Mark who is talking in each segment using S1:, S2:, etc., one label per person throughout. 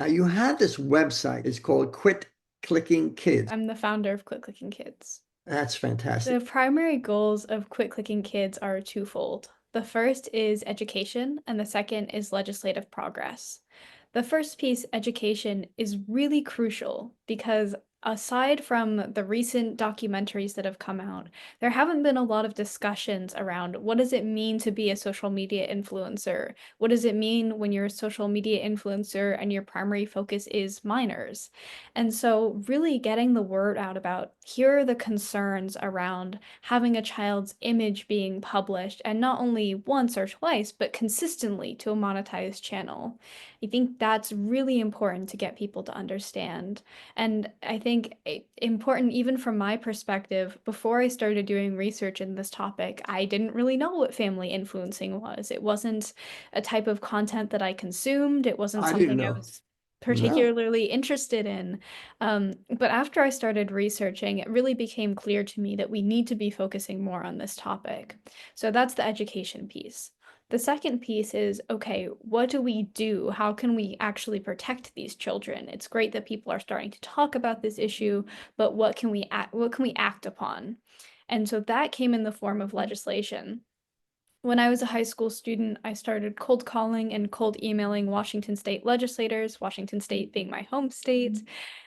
S1: Now you have this website. It's called Quit Clicking Kids.
S2: I'm the founder of Quit Clicking Kids.
S1: That's fantastic.
S2: The primary goals of Quit Clicking Kids are twofold. The first is education, and the second is legislative progress. The first piece, education, is really crucial because aside from the recent documentaries that have come out, there haven't been a lot of discussions around what does it mean to be a social media influencer? What does it mean when you're a social media influencer and your primary focus is minors? And so, really getting the word out about here are the concerns around having a child's image being published, and not only once or twice, but consistently to a monetized channel. I think that's really important to get people to understand. And I think important, even from my perspective, before I started doing research in this topic, I didn't really know what family influencing was. It wasn't a type of content that I consumed, it wasn't
S1: I didn't
S2: something I
S1: know.
S2: was
S1: No.
S2: particularly interested in. But after I started researching, it really became clear to me that we need to be focusing more on this topic. So that's the education piece. The second piece is, okay, what do we do? How can we actually protect these children? It's great that people are starting to talk about this issue, but what can we act upon? And so that came in the form of legislation. When I was a high school student, I started cold calling and cold emailing Washington state legislators, Washington state being my home state.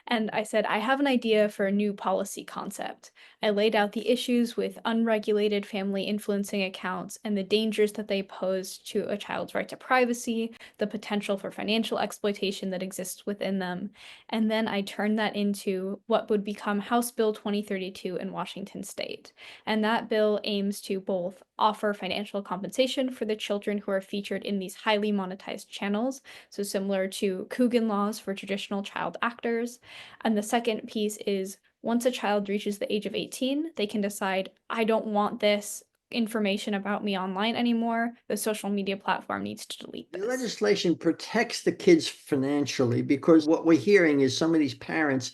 S2: And I said, I have an idea for a new policy concept. I laid out the issues with unregulated family influencing accounts and the dangers that they pose to a child's right to privacy, the potential for financial exploitation that exists within them. And then I turned that into what would become House Bill 2032 in Washington state. And that bill aims to both offer financial compensation for the children who are featured in these highly monetized channels, so similar to Coogan laws for traditional child actors. And the second piece is once a child reaches the age of 18, they can decide, I don't want this information about me online anymore. The social media platform needs to delete
S1: The
S2: this.
S1: legislation protects the kids financially because what we're hearing is some of these parents,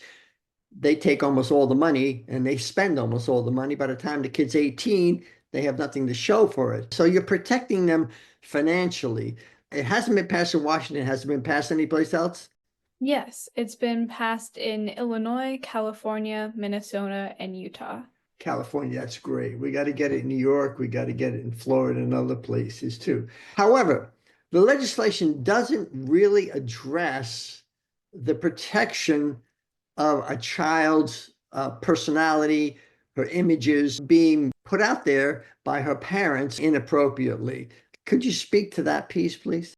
S1: they take almost all the money and they spend almost all the money. By the time the kid's 18, they have nothing to show for it. So you're protecting them financially. It hasn't been passed in Washington. Has it been passed anyplace else?
S2: Yes, it's been passed in Illinois, California, Minnesota, and Utah.
S1: California, that's great. We got to get it in New York. We got to get it in Florida and other places too. However, the legislation doesn't really address the protection of a child's personality, her images being put out there by her parents inappropriately. Could you speak to that piece, please?